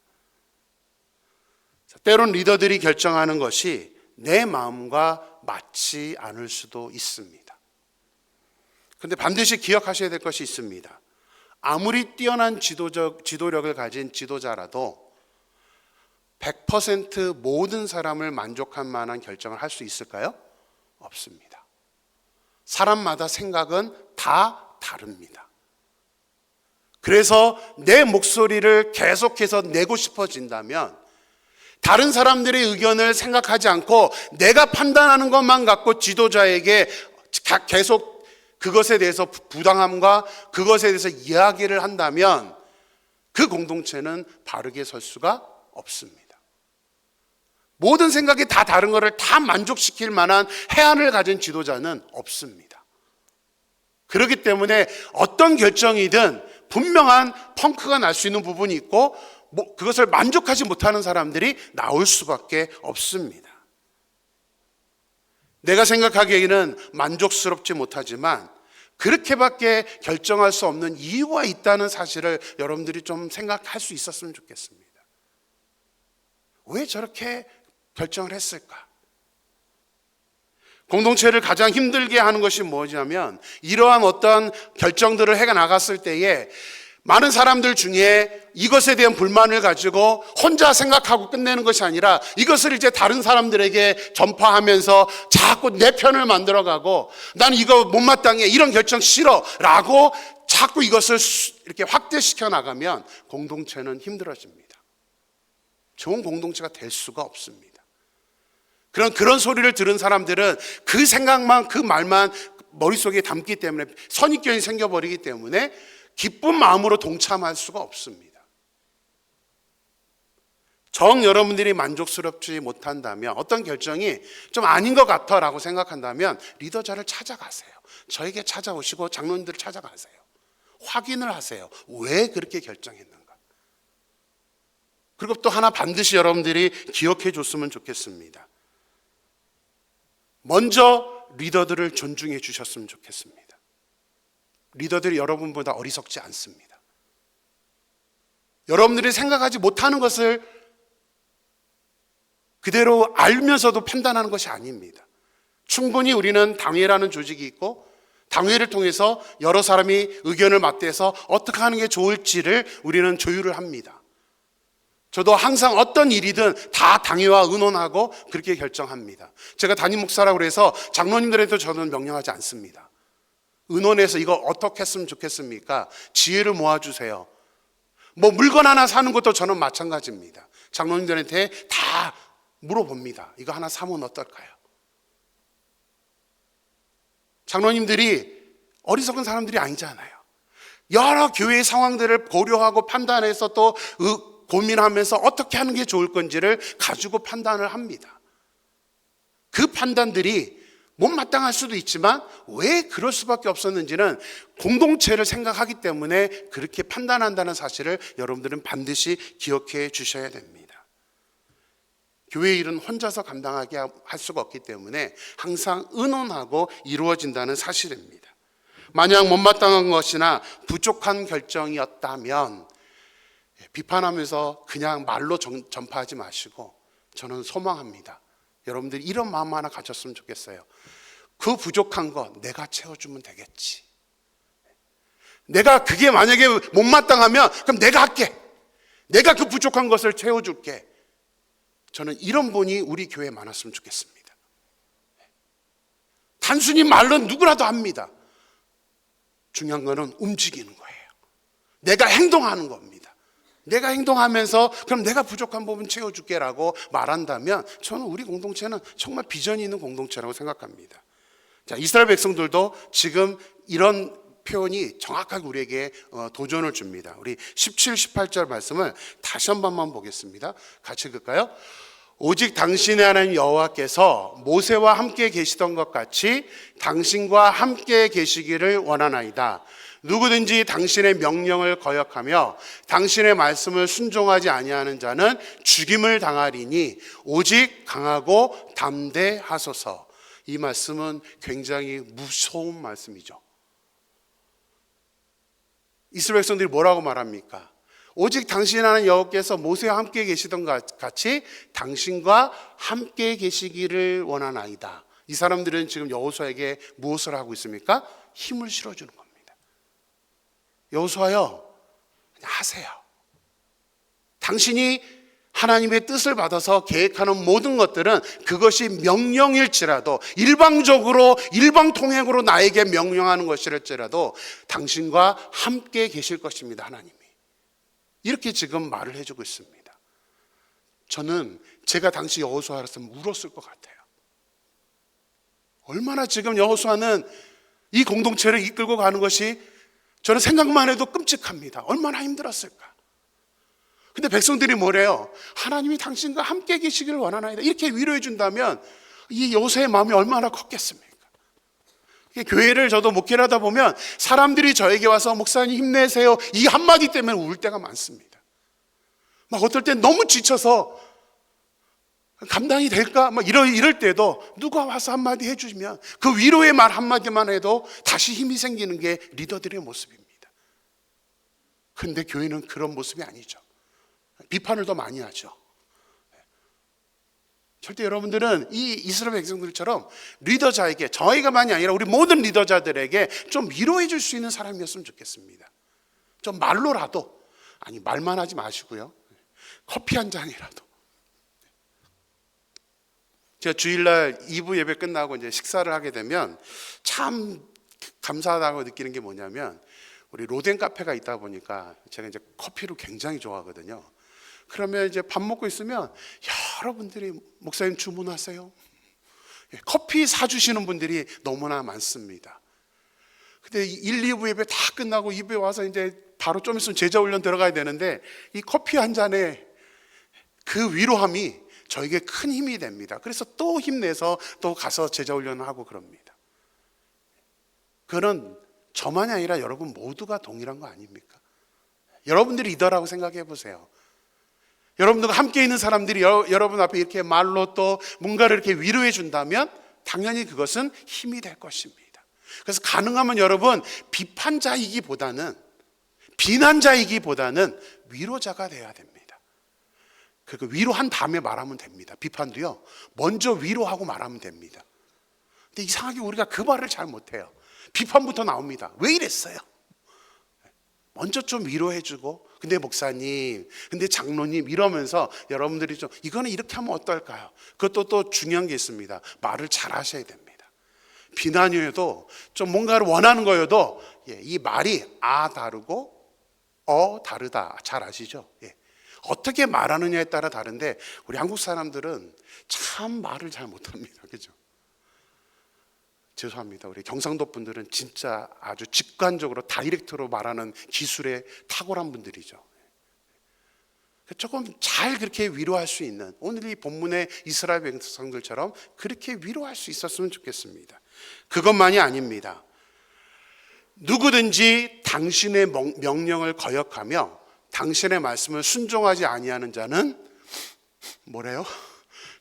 [SPEAKER 1] 때론 리더들이 결정하는 것이 내 마음과 맞지 않을 수도 있습니다. 그런데 반드시 기억하셔야 될 것이 있습니다. 아무리 뛰어난 지도력을 가진 지도자라도 100% 모든 사람을 만족할 만한 결정을 할 수 있을까요? 없습니다. 사람마다 생각은 다 다릅니다. 그래서 내 목소리를 계속해서 내고 싶어진다면 다른 사람들의 의견을 생각하지 않고 내가 판단하는 것만 갖고 지도자에게 계속 그것에 대해서 부당함과 그것에 대해서 이야기를 한다면 그 공동체는 바르게 설 수가 없습니다. 모든 생각이 다 다른 것을 다 만족시킬 만한 해안을 가진 지도자는 없습니다. 그렇기 때문에 어떤 결정이든 분명한 펑크가 날 수 있는 부분이 있고 그것을 만족하지 못하는 사람들이 나올 수밖에 없습니다. 내가 생각하기에는 만족스럽지 못하지만 그렇게밖에 결정할 수 없는 이유가 있다는 사실을 여러분들이 좀 생각할 수 있었으면 좋겠습니다. 왜 저렇게 결정을 했을까? 공동체를 가장 힘들게 하는 것이 뭐냐면 이러한 어떤 결정들을 해 나갔을 때에 많은 사람들 중에 이것에 대한 불만을 가지고 혼자 생각하고 끝내는 것이 아니라 이것을 이제 다른 사람들에게 전파하면서 자꾸 내 편을 만들어가고 나는 이거 못마땅해 이런 결정 싫어 라고 자꾸 이것을 이렇게 확대시켜 나가면 공동체는 힘들어집니다. 좋은 공동체가 될 수가 없습니다. 그런 소리를 들은 사람들은 그 생각만 그 말만 머릿속에 담기 때문에 선입견이 생겨버리기 때문에 기쁜 마음으로 동참할 수가 없습니다. 정 여러분들이 만족스럽지 못한다면 어떤 결정이 좀 아닌 것 같아라고 생각한다면 리더자를 찾아가세요. 저에게 찾아오시고 장로님들을 찾아가세요. 확인을 하세요. 왜 그렇게 결정했는가? 그리고 또 하나 반드시 여러분들이 기억해 줬으면 좋겠습니다. 먼저 리더들을 존중해 주셨으면 좋겠습니다. 리더들이 여러분보다 어리석지 않습니다. 여러분들이 생각하지 못하는 것을 그대로 알면서도 판단하는 것이 아닙니다. 충분히 우리는 당회라는 조직이 있고 당회를 통해서 여러 사람이 의견을 맞대서 어떻게 하는 게 좋을지를 우리는 조율을 합니다. 저도 항상 어떤 일이든 다 당회와 의논하고 그렇게 결정합니다. 제가 담임 목사라고 해서 장로님들한테 저는 명령하지 않습니다. 의논해서 이거 어떻게 했으면 좋겠습니까? 지혜를 모아주세요. 뭐 물건 하나 사는 것도 저는 마찬가지입니다. 장로님들한테 다 물어봅니다. 이거 하나 사면 어떨까요? 장로님들이 어리석은 사람들이 아니잖아요. 여러 교회의 상황들을 고려하고 판단해서 또 고민하면서 어떻게 하는 게 좋을 건지를 가지고 판단을 합니다. 그 판단들이 못마땅할 수도 있지만 왜 그럴 수밖에 없었는지는 공동체를 생각하기 때문에 그렇게 판단한다는 사실을 여러분들은 반드시 기억해 주셔야 됩니다. 교회 일은 혼자서 감당하게 할 수가 없기 때문에 항상 의논하고 이루어진다는 사실입니다. 만약 못마땅한 것이나 부족한 결정이었다면 비판하면서 그냥 말로 전파하지 마시고 저는 소망합니다. 여러분들이 이런 마음 하나 가졌으면 좋겠어요. 그 부족한 거 내가 채워주면 되겠지. 내가 그게 만약에 못마땅하면 그럼 내가 할게. 내가 그 부족한 것을 채워줄게. 저는 이런 분이 우리 교회에 많았으면 좋겠습니다. 단순히 말로 누구라도 합니다. 중요한 거는 움직이는 거예요. 내가 행동하는 겁니다. 내가 행동하면서 그럼 내가 부족한 부분 채워줄게라고 말한다면 저는 우리 공동체는 정말 비전이 있는 공동체라고 생각합니다. 자, 이스라엘 백성들도 지금 이런 표현이 정확하게 우리에게 도전을 줍니다. 우리 17, 18절 말씀을 다시 한 번만 보겠습니다. 같이 읽을까요? 오직 당신의 하나님 여호와께서 모세와 함께 계시던 것 같이 당신과 함께 계시기를 원하나이다. 누구든지 당신의 명령을 거역하며 당신의 말씀을 순종하지 아니하는 자는 죽임을 당하리니 오직 강하고 담대하소서. 이 말씀은 굉장히 무서운 말씀이죠. 이스라엘 백성들이 뭐라고 말합니까? 오직 당신 하나님 여호와께서 모세와 함께 계시던 것 같이 당신과 함께 계시기를 원하나이다. 이 사람들은 지금 여호수아에게 무엇을 하고 있습니까? 힘을 실어주는 겁니다. 여호수아요, 그냥 하세요. 당신이 하나님의 뜻을 받아서 계획하는 모든 것들은 그것이 명령일지라도 일방적으로 일방통행으로 나에게 명령하는 것일지라도 당신과 함께 계실 것입니다. 하나님이 이렇게 지금 말을 해주고 있습니다. 저는 제가 당시 여호수아라서는 울었을 것 같아요. 얼마나 지금 여호수아는 이 공동체를 이끌고 가는 것이 저는 생각만 해도 끔찍합니다. 얼마나 힘들었을까. 근데 백성들이 뭐래요? 하나님이 당신과 함께 계시기를 원하나이다. 이렇게 위로해 준다면 이 여호수아의 마음이 얼마나 컸겠습니까? 교회를 저도 목회를 하다 보면 사람들이 저에게 와서 목사님 힘내세요 이 한마디 때문에 울 때가 많습니다. 막 어떨 땐 너무 지쳐서 감당이 될까? 막 이럴 때도 누가 와서 한마디 해주시면 그 위로의 말 한마디만 해도 다시 힘이 생기는 게 리더들의 모습입니다. 근데 교회는 그런 모습이 아니죠. 비판을 더 많이 하죠. 절대 여러분들은 이 이스라엘 백성들처럼 리더자에게, 저희가만이 아니라 우리 모든 리더자들에게 좀 위로해 줄 수 있는 사람이었으면 좋겠습니다. 좀 말로라도, 아니 말만 하지 마시고요, 커피 한 잔이라도. 제가 주일날 2부 예배 끝나고 이제 식사를 하게 되면 참 감사하다고 느끼는 게 뭐냐면, 우리 로덴 카페가 있다 보니까 제가 이제 커피를 굉장히 좋아하거든요. 그러면 이제 밥 먹고 있으면 여러분들이 목사님 주문하세요. 커피 사주시는 분들이 너무나 많습니다. 근데 1, 2부 예배 다 끝나고 2부에 와서 이제 바로 좀 있으면 제자 훈련 들어가야 되는데 이 커피 한 잔에 그 위로함이 저에게 큰 힘이 됩니다. 그래서 또 힘내서 또 가서 제자 훈련을 하고 그럽니다. 그런 저만이 아니라 여러분 모두가 동일한 거 아닙니까? 여러분들이 리더라고 생각해 보세요. 여러분들과 함께 있는 사람들이 여러분 앞에 이렇게 말로 또 뭔가를 이렇게 위로해 준다면 당연히 그것은 힘이 될 것입니다. 그래서 가능하면 여러분 비판자이기보다는, 비난자이기보다는 위로자가 돼야 됩니다. 그 위로한 다음에 말하면 됩니다. 비판도요, 먼저 위로하고 말하면 됩니다. 근데 이상하게 우리가 그 말을 잘 못해요. 비판부터 나옵니다. 왜 이랬어요? 먼저 좀 위로해주고 근데 목사님, 근데 장로님 이러면서 여러분들이 좀 이거는 이렇게 하면 어떨까요? 그것도 또 중요한 게 있습니다. 말을 잘 하셔야 됩니다. 비난이어도 좀 뭔가를 원하는 거여도 이 말이 다르고 다르다. 잘 아시죠? 어떻게 말하느냐에 따라 다른데 우리 한국 사람들은 참 말을 잘 못합니다. 그죠? 죄송합니다. 우리 경상도 분들은 진짜 아주 직관적으로 다이렉트로 말하는 기술에 탁월한 분들이죠. 조금 잘 그렇게 위로할 수 있는, 오늘 이 본문의 이스라엘 백성들처럼 그렇게 위로할 수 있었으면 좋겠습니다. 그것만이 아닙니다. 누구든지 당신의 명령을 거역하며 당신의 말씀을 순종하지 아니하는 자는 뭐래요?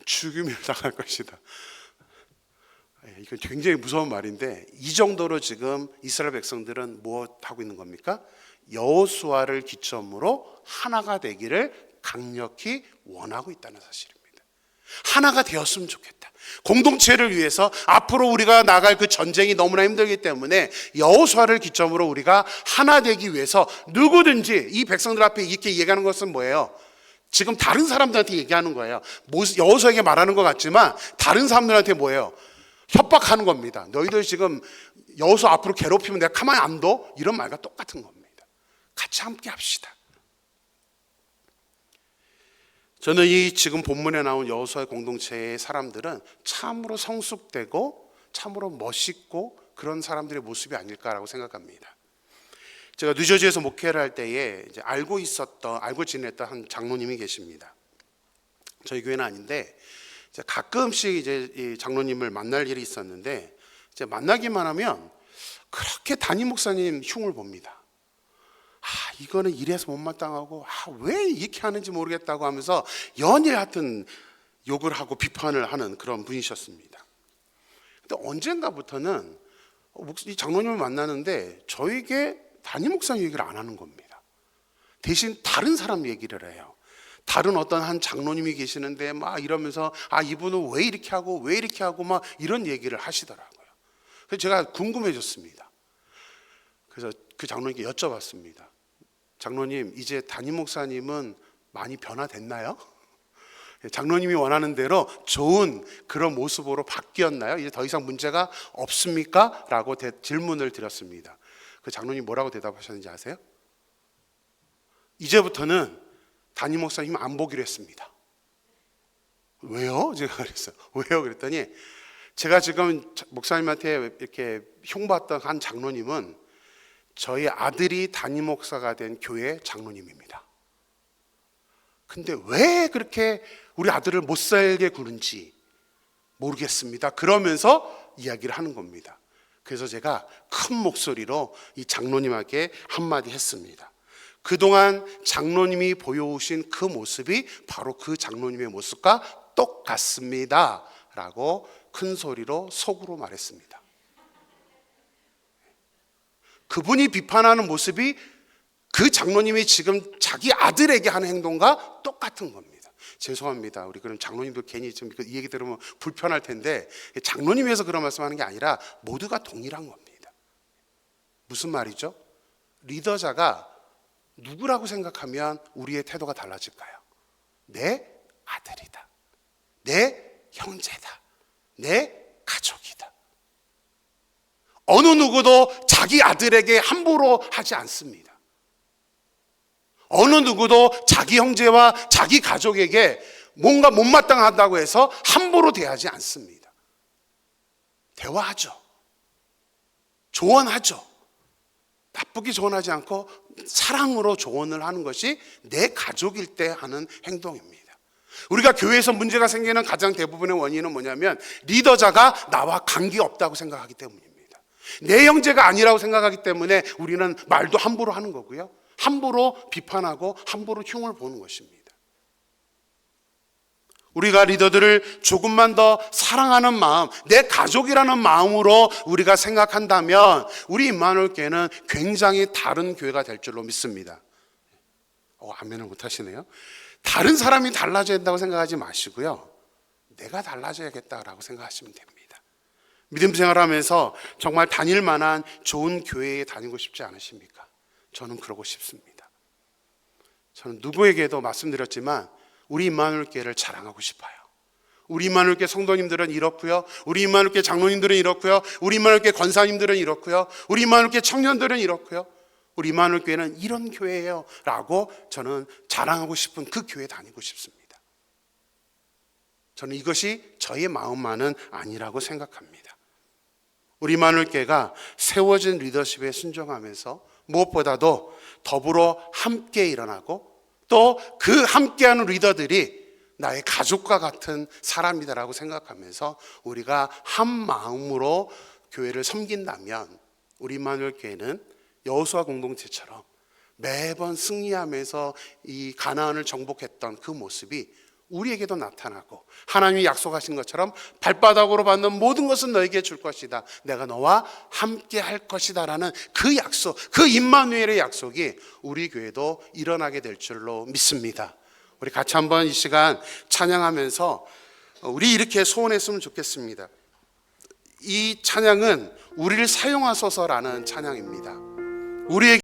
[SPEAKER 1] 죽음을 당할 것이다. 이건 굉장히 무서운 말인데, 이 정도로 지금 이스라엘 백성들은 무엇 하고 있는 겁니까? 여호수아를 기점으로 하나가 되기를 강력히 원하고 있다는 사실입니다. 하나가 되었으면 좋겠다. 공동체를 위해서 앞으로 우리가 나갈 그 전쟁이 너무나 힘들기 때문에 여호수아를 기점으로 우리가 하나 되기 위해서 누구든지, 이 백성들 앞에 이렇게 얘기하는 것은 뭐예요? 지금 다른 사람들한테 얘기하는 거예요. 여호수아에게 말하는 것 같지만 다른 사람들한테 뭐예요? 협박하는 겁니다. 너희들 지금 여호수아 앞으로 괴롭히면 내가 가만히 안 둬? 이런 말과 똑같은 겁니다. 같이 함께 합시다. 저는 이 지금 본문에 나온 여호수아의 공동체의 사람들은 참으로 성숙되고 참으로 멋있고 그런 사람들의 모습이 아닐까라고 생각합니다. 제가 뉴저지에서 목회를 할 때에 이제 알고 지냈던 한 장로님이 계십니다. 저희 교회는 아닌데 이제 가끔씩 이제 이 장로님을 만날 일이 있었는데, 이제 만나기만 하면 그렇게 담임 목사님 흉을 봅니다. 이거는 이래서 못마땅하고 왜 이렇게 하는지 모르겠다고 하면서 연일 하여튼 욕을 하고 비판을 하는 그런 분이셨습니다. 근데 언젠가부터는 이 장로님을 만나는데 저에게 담임 목사님 얘기를 안 하는 겁니다. 대신 다른 사람 얘기를 해요. 다른 어떤 한 장로님이 계시는데 막 이러면서 이분은 왜 이렇게 하고 막 이런 얘기를 하시더라고요. 그래서 제가 궁금해졌습니다. 그래서 그 장로님께 여쭤봤습니다. 장로님, 이제 담임 목사님은 많이 변화됐나요? 장로님이 원하는 대로 좋은 그런 모습으로 바뀌었나요? 이제 더 이상 문제가 없습니까? 라고 질문을 드렸습니다. 그 장로님 뭐라고 대답하셨는지 아세요? 이제부터는 담임 목사님 안 보기로 했습니다. 왜요? 제가 그랬어요. 왜요? 그랬더니 제가 지금 목사님한테 이렇게 흉봤던 한 장로님은 저희 아들이 담임 목사가 된 교회 장로님입니다. 근데 왜 그렇게 우리 아들을 못 살게 구는지 모르겠습니다. 그러면서 이야기를 하는 겁니다. 그래서 제가 큰 목소리로 이 장로님에게 한마디 했습니다. 그동안 장로님이 보여오신 그 모습이 바로 그 장로님의 모습과 똑같습니다 라고 큰 소리로 속으로 말했습니다. 그분이 비판하는 모습이 그 장로님이 지금 자기 아들에게 하는 행동과 똑같은 겁니다. 죄송합니다. 우리 그럼 장로님도 괜히 좀 이 얘기 들으면 불편할 텐데, 장로님 위해서 그런 말씀하는 게 아니라 모두가 동일한 겁니다. 무슨 말이죠? 리더자가 누구라고 생각하면 우리의 태도가 달라질까요? 내 아들이다, 내 형제다, 내 가족이다. 어느 누구도 자기 아들에게 함부로 하지 않습니다. 어느 누구도 자기 형제와 자기 가족에게 뭔가 못마땅하다고 해서 함부로 대하지 않습니다. 대화하죠. 조언하죠. 나쁘게 조언하지 않고 사랑으로 조언을 하는 것이 내 가족일 때 하는 행동입니다. 우리가 교회에서 문제가 생기는 가장 대부분의 원인은 뭐냐면 리더자가 나와 관계없다고 생각하기 때문입니다. 내 형제가 아니라고 생각하기 때문에 우리는 말도 함부로 하는 거고요, 함부로 비판하고 함부로 흉을 보는 것입니다. 우리가 리더들을 조금만 더 사랑하는 마음, 내 가족이라는 마음으로 우리가 생각한다면 우리 임마누엘 교회는 굉장히 다른 교회가 될 줄로 믿습니다. 아멘을 못 하시네요. 다른 사람이 달라져야 된다고 생각하지 마시고요, 내가 달라져야겠다라고 생각하시면 됩니다. 믿음 생활하면서 정말 다닐 만한 좋은 교회에 다니고 싶지 않으십니까? 저는 그러고 싶습니다. 저는 누구에게도 말씀드렸지만 우리 임마누엘 교회를 자랑하고 싶어요. 우리 임마누엘 교회 성도님들은 이렇고요. 우리 임마누엘 교회 장로님들은 이렇고요. 우리 임마누엘 교회 권사님들은 이렇고요. 우리 임마누엘 교회 청년들은 이렇고요. 우리 임마누엘 교회는 이런 교회예요 라고 저는 자랑하고 싶은 그 교회 다니고 싶습니다. 저는 이것이 저의 마음만은 아니라고 생각합니다. 우리 임마누엘 교회가 세워진 리더십에 순종하면서 무엇보다도 더불어 함께 일어나고 또 그 함께하는 리더들이 나의 가족과 같은 사람이다라고 생각하면서 우리가 한 마음으로 교회를 섬긴다면 우리 임마누엘 교회는 여호수아 공동체처럼 매번 승리하면서 이 가나안을 정복했던 그 모습이 우리에게도 나타나고 하나님이 약속하신 것처럼 발바닥으로 받는 모든 것은 너에게 줄 것이다. 내가 너와 함께 할 것이다 라는 그 약속, 그 임마누엘의 약속이 우리 교회도 일어나게 될 줄로 믿습니다. 우리 같이 한번 이 시간 찬양하면서 우리 이렇게 소원했으면 좋겠습니다. 이 찬양은 우리를 사용하소서라는 찬양입니다. 우리에게